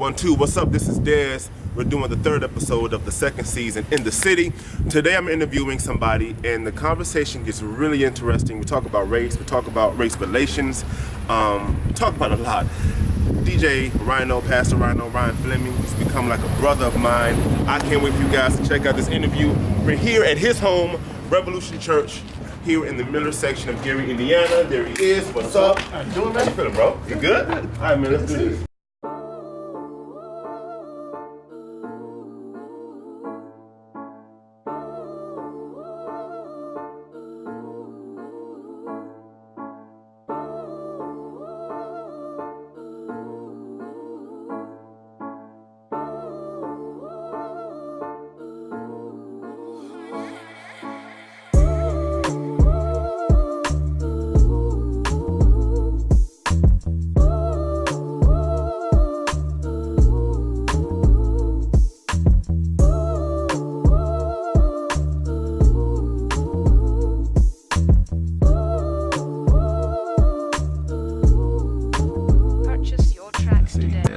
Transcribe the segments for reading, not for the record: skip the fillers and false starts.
1, 2. What's up? This is Dez. We're doing the 3rd episode of the 2nd season in the city. Today I'm interviewing somebody, and the conversation gets really interesting. We talk about race. We talk about race relations. We talk about a lot. DJ Rhino, Pastor Rhino, Ryan Flemming, he's become like a brother of mine. I can't wait for you guys to check out this interview. We're here at his home, Revolution Church, here in the Miller section of Gary, Indiana. There he is. What's up? How you doing, man? How you feeling, bro? You good? All right, man, let's do this.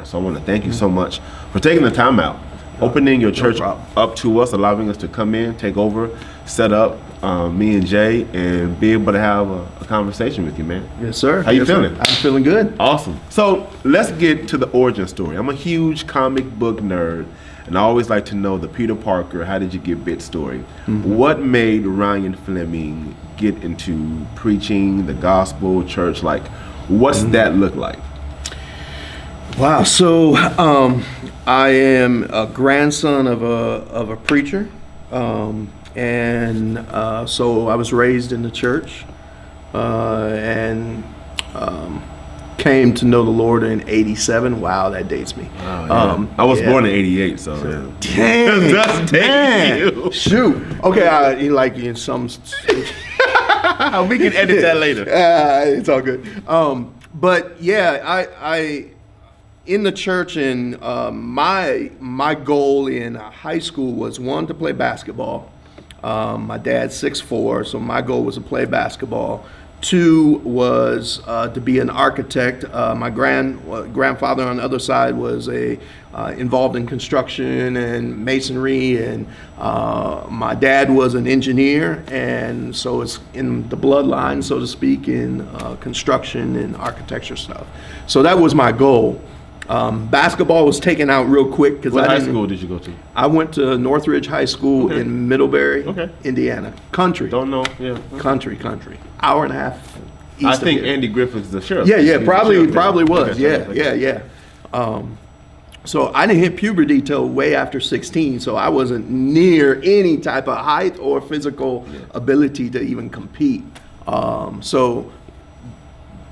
So I want to thank you so much for taking the time out, opening your church up to us, allowing us to come in, take over, set up me and Jay, and be able to have a conversation with you, man. Yes, sir. How you feeling? I'm feeling good. Awesome. So let's get to the origin story. I'm a huge comic book nerd, and I always like to know the Peter Parker, how did you get bit story. Mm-hmm. What made Ryan Flemming get into preaching, the gospel, church? Like, what's that look like? Wow. So I am a grandson of a preacher, and so I was raised in the church, and came to know the Lord in '87. Wow, that dates me. Oh, yeah. I was born in '88, so dang, that's man. Shoot. Okay, like in some. We can edit that later. It's all good. But yeah, I in the church, and my goal in high school was, 1, to play basketball. My dad's 6'4", so my goal was to play basketball. 2 was to be an architect. My grandfather on the other side was involved in construction and masonry, and my dad was an engineer, and so it's in the bloodline, so to speak, in construction and architecture stuff. So that was my goal. Basketball was taken out real quick because What high school did you go to? I went to Northridge High School in Middlebury, Indiana. Country. Don't know. Yeah. Country. Hour and a half east I think of here. Andy Griffith's the sheriff. Yeah, probably was. Okay. Yeah. So I didn't hit puberty till way after 16, so I wasn't near any type of height or physical ability to even compete. So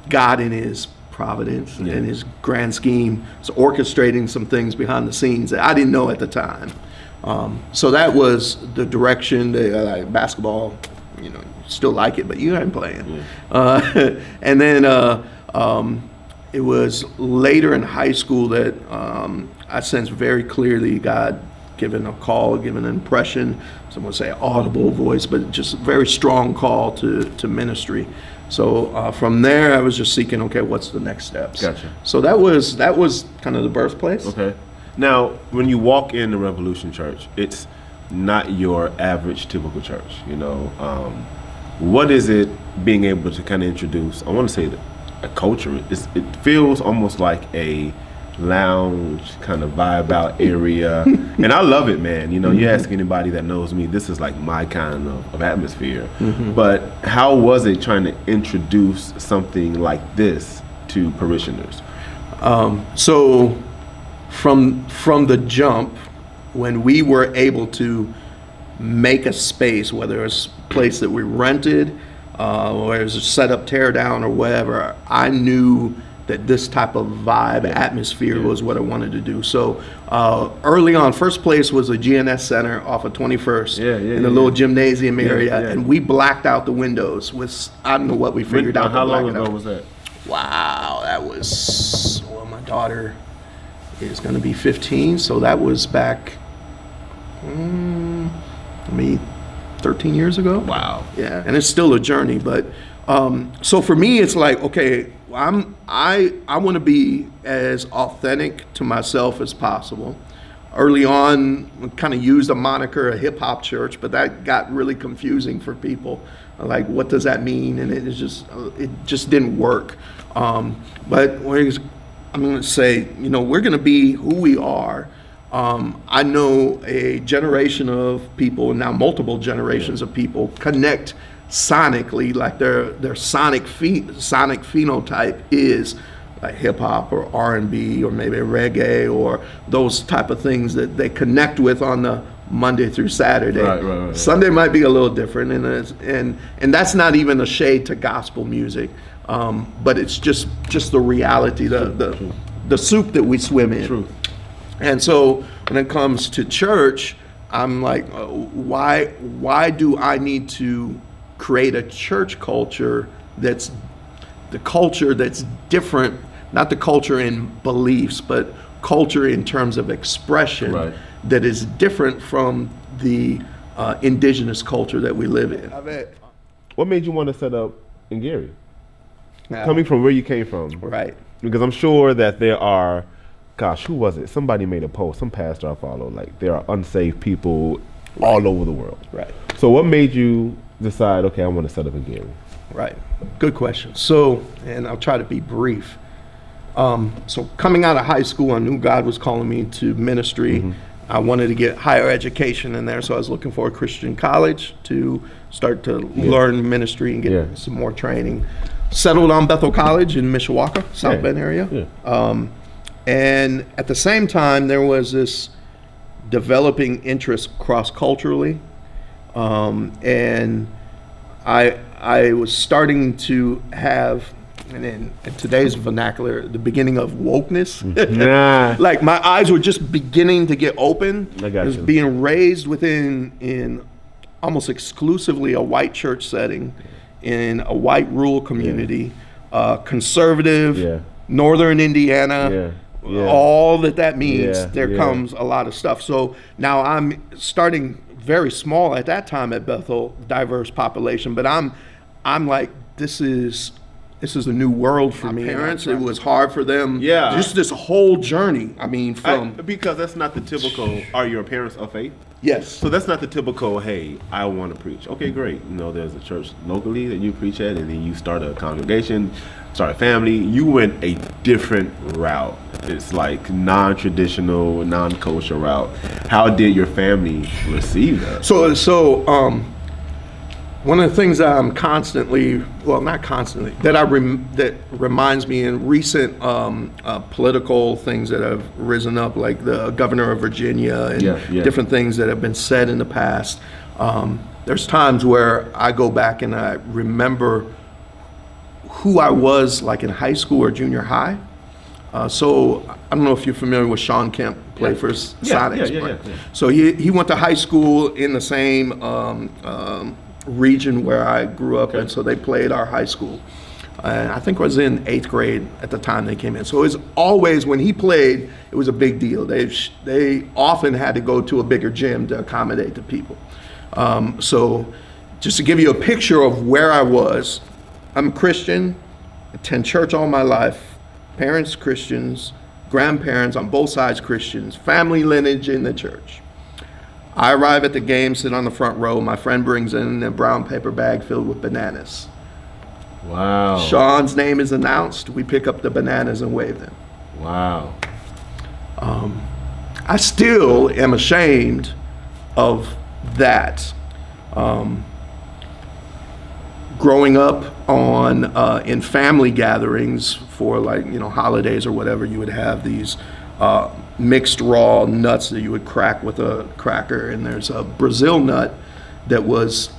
God in His providence and His grand scheme is orchestrating some things behind the scenes that I didn't know at the time. So that was the direction. Basketball, still like it, but you ain't playing. And then it was later in high school that I sensed very clearly God given a call, given an impression, some would say audible voice, but just a very strong call to ministry. So from there, I was just seeking, okay, what's the next steps? Gotcha. So that was kind of the birthplace. Okay. Now, when you walk in the Revolution Church, it's not your average typical church. What is it being able to kind of introduce? I want to say a culture. It feels almost like a lounge kind of vibe out area, and I love it, man. You ask anybody that knows me, this is like my kind of atmosphere. But how was it trying to introduce something like this to parishioners? So from the jump, when we were able to make a space, whether it's a place that we rented or it was a set up, tear down, or whatever, I knew that this type of vibe, atmosphere was what I wanted to do. So early on, first place was a GNS Center off of 21st in the little gymnasium area, and we blacked out the windows with, I don't know what we figured out. How long ago was that? Wow, that was, my daughter is going to be 15, so that was back, 13 years ago. Wow. Yeah, and it's still a journey, but so for me, it's like, okay, I want to be as authentic to myself as possible. Early on, we kind of used a moniker, a hip hop church, but that got really confusing for people. Like, what does that mean? And it just didn't work. But I'm going to say, we're going to be who we are. I know a generation of people, now multiple generations of people, connect sonically, like their sonic phenotype is like hip hop or R&B or maybe reggae or those type of things that they connect with on the Monday through Saturday. Right. Sunday might be a little different, and that's not even a shade to gospel music, but it's just the reality, the soup that we swim in. True. And so when it comes to church, I'm like, why do I need to create a church culture that's the culture that's different, not the culture in beliefs, but culture in terms of expression, right, that is different from the indigenous culture that we live in. What made you want to set up in Gary? Coming from where you came from. Right. Because I'm sure that there are, gosh, who was it? Somebody made a post, some pastor I follow, like there are unsaved people all over the world. Right. So what made you decide, okay, I want to set up in Gary? Right. Good question. So, and I'll try to be brief. So coming out of high school, I knew God was calling me to ministry. Mm-hmm. I wanted to get higher education in there, so I was looking for a Christian college to start to learn ministry and get some more training. Settled on Bethel College in Mishawaka, South Bend area. Yeah. And at the same time, there was this developing interest cross-culturally. And I was starting to have, and in today's vernacular, the beginning of wokeness. Like my eyes were just beginning to get open. I got was you. being raised in almost exclusively a white church setting, in a white rural community, conservative, northern Indiana. All that means, there comes a lot of stuff. So now I'm starting very small at that time at Bethel, diverse population, but I'm like, this is a new world for me. Parents, it was hard for them. Just this whole journey. I mean, because that's not the typical, are your parents of faith? Yes. So that's not the typical, hey, I want to preach. Okay, great. There's a church locally that you preach at, and then you start a congregation, start a family. You went a different route. It's like non-traditional, non-kosher route. How did your family receive that? So one of the things that I'm constantly, well, not constantly, that reminds me in recent political things that have risen up, like the governor of Virginia and different things that have been said in the past. There's times where I go back and I remember who I was like in high school or junior high. So I don't know if you're familiar with Sean Kemp, played for Sonics. So he went to high school in the same region where I grew up, and so they played our high school. And I think I was in 8th grade at the time they came in. So it was always, when he played, it was a big deal. They often had to go to a bigger gym to accommodate the people. So just to give you a picture of where I was, I'm a Christian, attend church all my life, parents Christians, grandparents on both sides Christians, family lineage in the church. I arrive at the game, sit on the front row. My friend brings in a brown paper bag filled with bananas. Wow. Sean's name is announced. We pick up the bananas and wave them. Wow. I still am ashamed of that. Growing up in family gatherings for holidays or whatever, you would have these mixed raw nuts that you would crack with a cracker, and there's a Brazil nut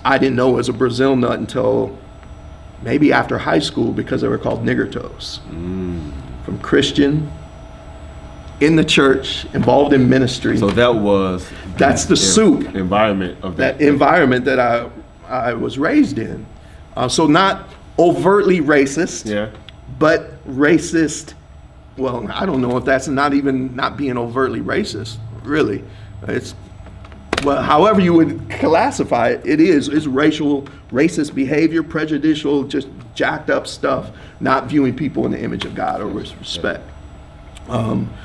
I didn't know it was a Brazil nut until maybe after high school, because they were called nigger toes. From Christian, in the church, involved in ministry. So that's the soup environment of that environment that I was raised in. So not overtly racist, but racist. Well, I don't know if that's not being overtly racist, really. It's well, however you would classify it, it's racist behavior, prejudicial, just jacked up stuff, not viewing people in the image of God or respect.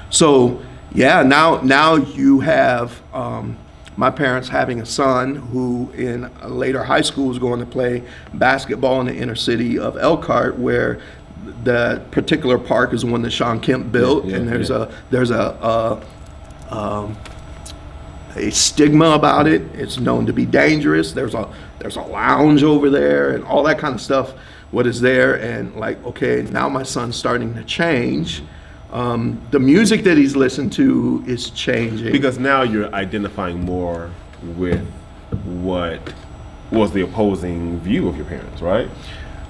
So yeah, now you have my parents having a son who in later high school was going to play basketball in the inner city of Elkhart, where the particular park is one that Sean Kemp built, and there's a stigma about it. It's known to be dangerous. There's a lounge over there and all that kind of stuff. What is there? And like, okay, now my son's starting to change. The music that he's listened to is changing. Because now you're identifying more with what was the opposing view of your parents, right?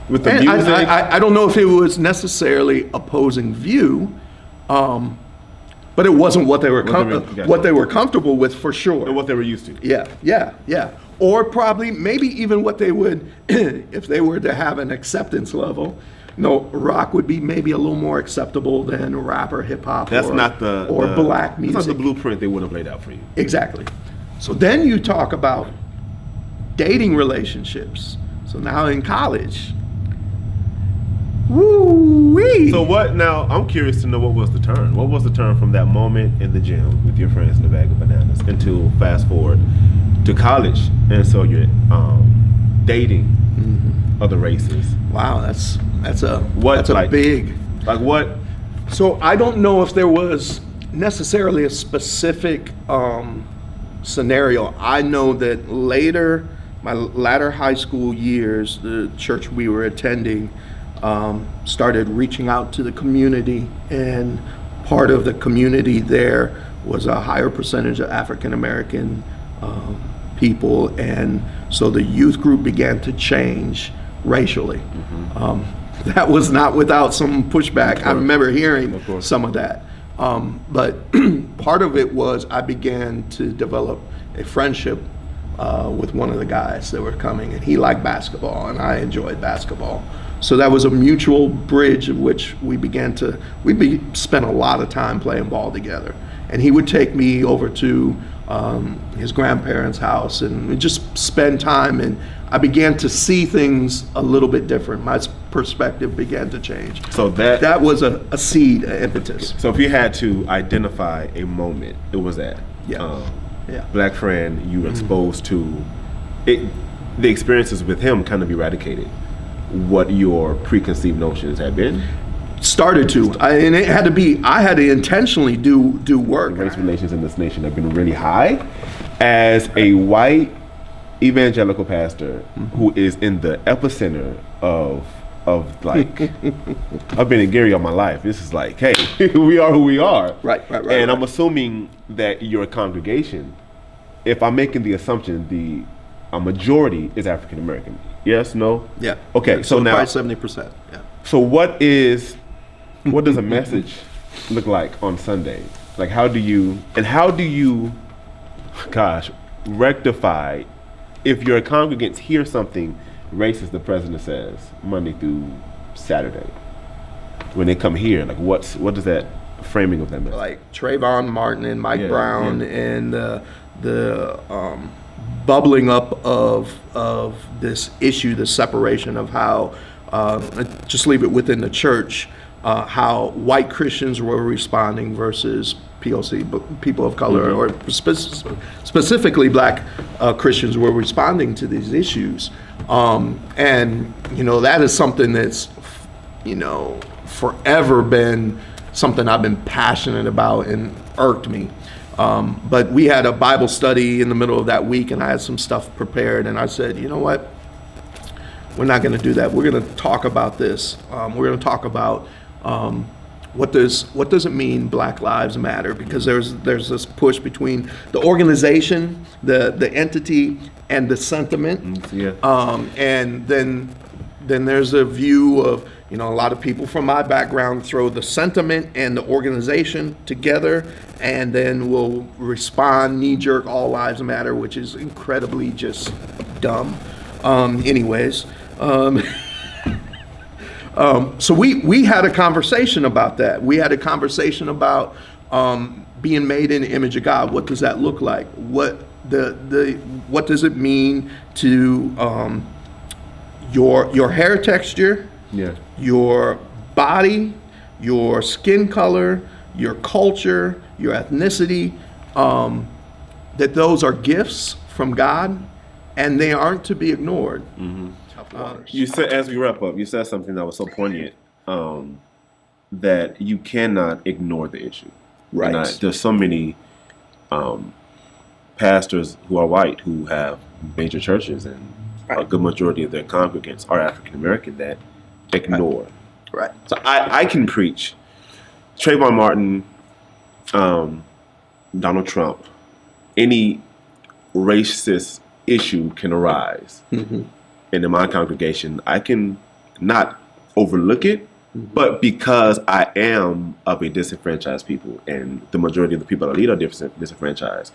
With the music. I don't know if it was necessarily opposing view, but it wasn't what they were comfortable with for sure. And what they were used to. Yeah. Or probably maybe even what they would, if they were to have an acceptance level. Rock would be maybe a little more acceptable than rap or hip hop or black music. That's not the blueprint they would have laid out for you. Exactly. So then you talk about dating relationships. So now in college. Woo-wee. So now I'm curious to know, what was the turn? What was the turn from that moment in the gym with your friends in a bag of bananas until fast forward to college? And so you're dating other races. Wow, that's a big. Like what? So I don't know if there was necessarily a specific scenario. I know that my latter high school years, the church we were attending started reaching out to the community, and part of the community there was a higher percentage of African American people, and so the youth group began to change racially. That was not without some pushback. I remember hearing some of that. But part of it was I began to develop a friendship with one of the guys that were coming, and he liked basketball and I enjoyed basketball. So that was a mutual bridge of which we spent a lot of time playing ball together. And he would take me over to his grandparents' house, and we'd just spend time, and I began to see things a little bit different. My perspective began to change. So that was a seed, an impetus. So if you had to identify a moment, it was that. Black friend you were exposed to, the experiences with him kind of eradicated what your preconceived notions had been. Started to, and it had to be. I had to intentionally do work. Race relations in this nation have been really high. As a white evangelical pastor who is in the epicenter of like, I've been in Gary all my life. This is like, hey, we are who we are. Right. And I'm assuming that your congregation, if I'm making the assumption, a majority is African American. Yes, no? Yeah. Okay, so now probably 70%. Yeah. So what does a message look like on Sunday? Like how do you rectify if your congregants hear something racist the president says Monday through Saturday? When they come here, like what does that framing of that message? Like Trayvon Martin and Mike Brown and the bubbling up of this issue, the separation of how, just leave it within the church, how white Christians were responding versus POC, people of color, or specifically black Christians were responding to these issues. And, that is something that's, forever been something I've been passionate about and irked me. But we had a Bible study in the middle of that week, and I had some stuff prepared, and I said, you know what? We're not going to do that. We're going to talk about this. We're going to talk about what does it mean Black Lives Matter? Because there's this push between the organization, the entity, and the sentiment. And then there's a view of, a lot of people from my background throw the sentiment and the organization together, and then will respond knee-jerk, all lives matter, which is incredibly just dumb. So we had a conversation about that. We had a conversation about being made in the image of God. What does that look like? the what does it mean to your hair texture, Yeah. your body, your skin color, your culture, your ethnicity, that those are gifts from God, and they aren't to be ignored. You said, as we wrap up, you said something that was so poignant, that you cannot ignore the issue. Right. And there's so many pastors who are white who have major churches, and a good majority of their congregants are African American that ignore. Right. So I can preach Trayvon Martin, Donald Trump, any racist issue can arise. Mm-hmm. And in my congregation, I can not overlook it, but because I am of a disenfranchised people, and the majority of the people I lead are disenfranchised,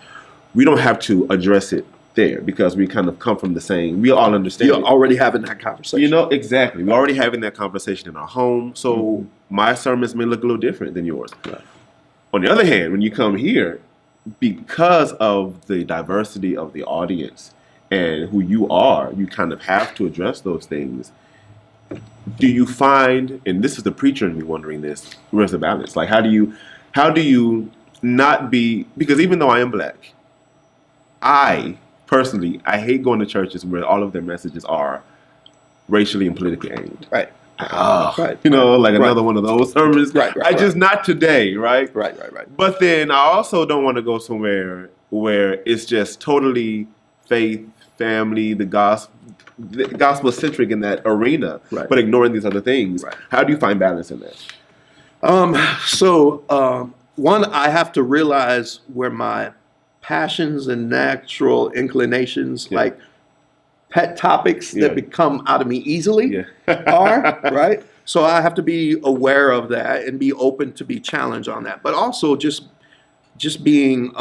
we don't have to address it there because we kind of come from the same, we all understand. You're already having that conversation. You know, exactly. We're already having that conversation in our home, so my sermons may look a little different than yours. Right. On the other hand, when you come here, because of the diversity of the audience and who you are, you kind of have to address those things. Do you find, and this is the preacher in me wondering this, where's the balance? Like, how do you not be, because even though I am black, I personally hate going to churches where all of their messages are racially and politically aimed. Right. Right. You know, like another one of those sermons. Right. Just not today, right? Right. But then I also don't want to go somewhere where it's just totally faith, family, the gospel centric in that arena, but ignoring these other things. Right. How do you find balance in that? One, I have to realize where my passions and natural inclinations, like pet topics that become out of me easily are, right? So I have to be aware of that and be open to be challenged on that. But also just being,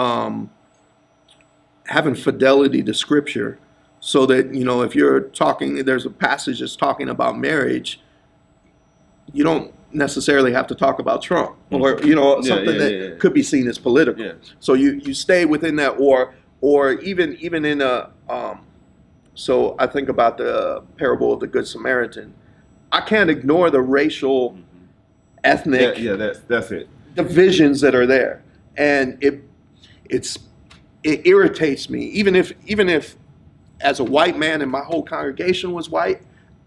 having fidelity to scripture so that, you know, if you're talking, there's a passage that's talking about marriage, you don't necessarily have to talk about Trump or, you know, something that could be seen as political. Yeah. So you stay within that, or even in a, so I think about the parable of the Good Samaritan. I can't ignore the racial, ethnic, that's it, divisions that are there, and it irritates me. Even if as a white man and my whole congregation was white,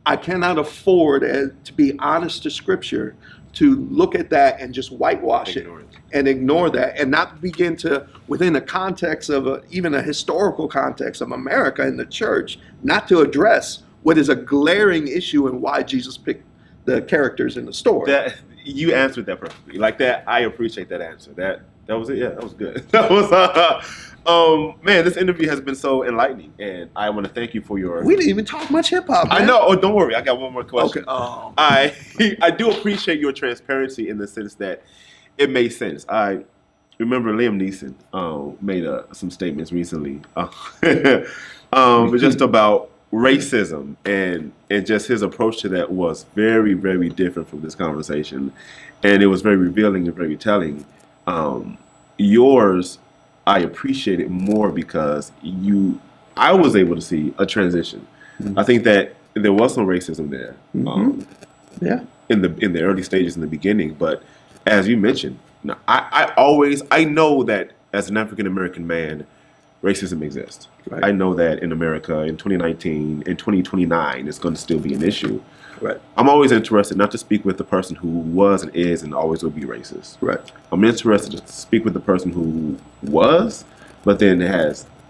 I cannot afford, to be honest to Scripture, to look at that and just whitewash it and ignore that, and not begin to, within the context of even a historical context of America and the church, not to address what is a glaring issue and why Jesus picked the characters in the story. That, you answered that perfectly. Like that, I appreciate that answer. That was it. Yeah, that was good. That was man, this interview has been so enlightening, and I want to thank you for your. We didn't even talk much hip hop. I know. Oh, don't worry. I got one more question. Okay. Oh. I do appreciate your transparency in the sense that it made sense. I remember Liam Neeson made some statements recently, just about racism, and just his approach to that was very, very different from this conversation, and it was very revealing and very telling. Yours, I appreciate it more because I was able to see a transition. I think that there was some racism there, in the early stages in the beginning. But as you mentioned, I know that as an African American man, racism exists. Right. I know that in America in 2019, in 2029, it's going to still be an issue. Right. I'm always interested not to speak with the person who was and is and always will be racist. Right. I'm interested to speak with the person who was, but then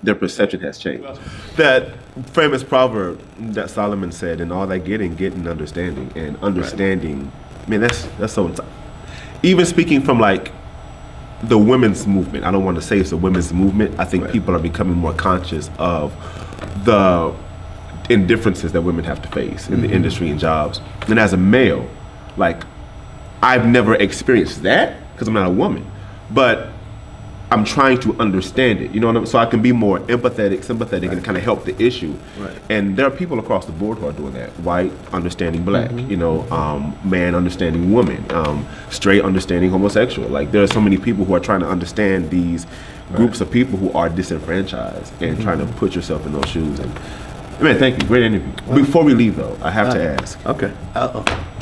their perception has changed. That famous proverb that Solomon said, "And all that getting understanding." And understanding, man, that's so. Even speaking from like the women's movement, I don't want to say it's a women's movement. I think people are becoming more conscious of the indifferences that women have to face in the industry and jobs. And as a male, like, I've never experienced that because I'm not a woman, but I'm trying to understand it, you know what I mean? So I can be more empathetic, sympathetic, and kind of help the issue. Right. And there are people across the board who are doing that. White understanding black, you know, man understanding woman, straight understanding homosexual. Like there are so many people who are trying to understand these groups of people who are disenfranchised and trying to put yourself in those shoes. And man, thank you, great interview. Before we leave though, I have to ask. Okay.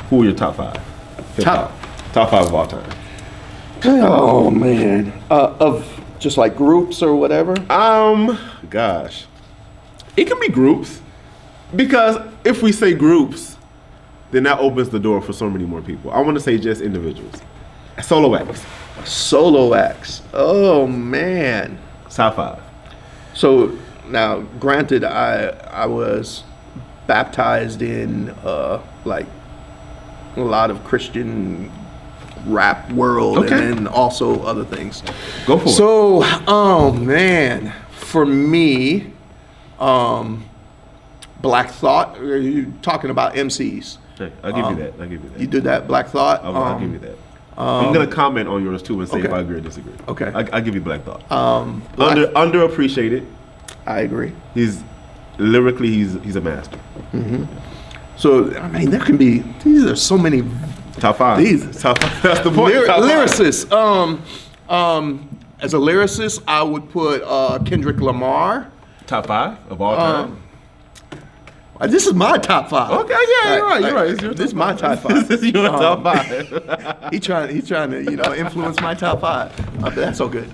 Who are your top 5? Top 5 of all time. Oh man, of just like groups or whatever. Gosh, it can be groups, because if we say groups, then that opens the door for so many more people. I want to say just individuals, solo acts. Solo acts. Oh man. Top 5. So now, granted, I was baptized in like a lot of Christian rap world, Okay. and then also other things. Go for it. So, oh man, for me, Black Thought. Are you talking about MCs? Hey, I'll give you that. I'll give you that. You did that, Black Thought. I'll give you that. I'm gonna comment on yours too and say if okay. I agree or disagree. Okay. I'll give you Black Thought. Underappreciated. I agree. He's lyrically, he's a master. So I mean, there can be. These are so many. Top 5. These Top 5. That's the point. Top 5. Lyricists. As a lyricist, I would put Kendrick Lamar. Top 5 of all time. This is my top 5. Okay, yeah, you're right. You're right. It's your This is my top 5. This is your top 5. He's trying to, you know, influence my top 5. But that's so good.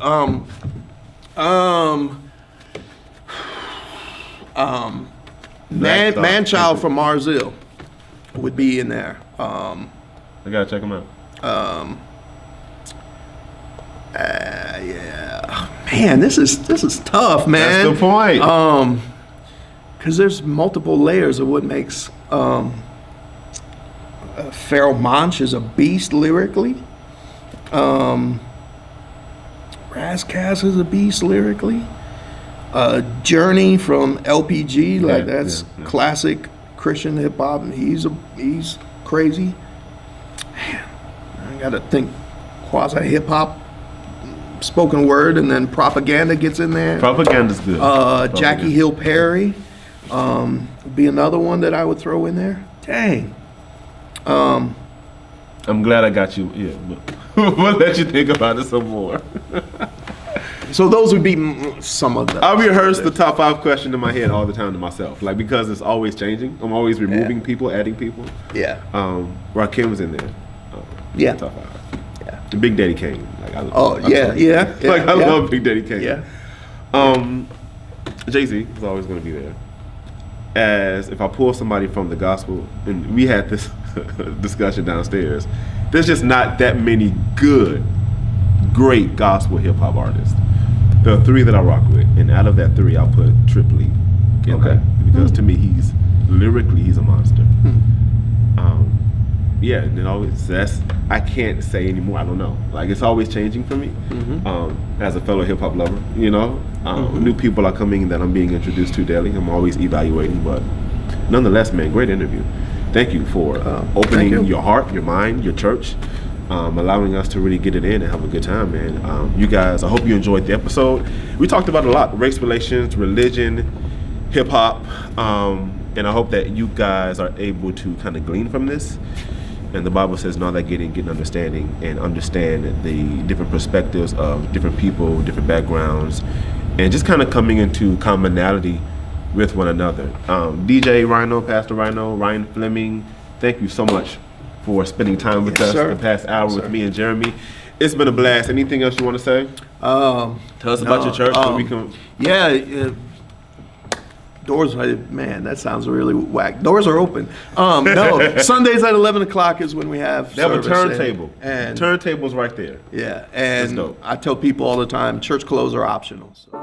Man-Child from Marzil would be in there. I gotta check him out. Yeah. Man, this is tough, man. That's the point. Because there's multiple layers of what makes Pharoah Monch is a beast lyrically. Razzcast is a beast lyrically. Journey from LPG, like that's classic Christian hip hop, and he's crazy. Man, I gotta think quasi hip hop, spoken word, and then propaganda gets in there. Propaganda's good. Jackie Hill Perry would be another one that I would throw in there. Dang. I'm glad I got you. Yeah, but we'll let you think about it some more. So those would be some of them. I rehearse the top 5 question in my head all the time to myself, like because it's always changing. I'm always removing people, adding people. Yeah. Rakim was in there. Yeah. Top 5. Yeah. The Big Daddy Kane. Like I Oh yeah. Like I love Big Daddy Kane. Yeah. Jay-Z is always going to be there. As if I pull somebody from the gospel, and we had this discussion downstairs, there's just not that many great gospel hip hop artists. There are 3 that I rock with, and out of that 3, I'll put Triple E in there, because to me, he's a monster. Yeah, and it always I can't say anymore. I don't know. Like it's always changing for me. As a fellow hip hop lover, you know, new people are coming that I'm being introduced to daily. I'm always evaluating, but nonetheless, man, great interview. Thank you for opening your heart, your mind, your church, allowing us to really get it in and have a good time, man. You guys, I hope you enjoyed the episode. We talked about a lot: race relations, religion, hip hop, and I hope that you guys are able to kind of glean from this. And the Bible says, "Know that get understanding, and understand the different perspectives of different people, different backgrounds, and just kind of coming into commonality with one another." DJ Rhino, Pastor Rhino, Ryan Flemming, thank you so much for spending time with us the past hour with me and Jeremy. It's been a blast. Anything else you want to say? Tell us about your church so we can. Doors, man, that sounds really whack. Doors are open. No, Sundays at 11 o'clock is when we have They have a service, turntable. and turntable's right there. yeah, and dope. I tell people all the time, church clothes are optional. So.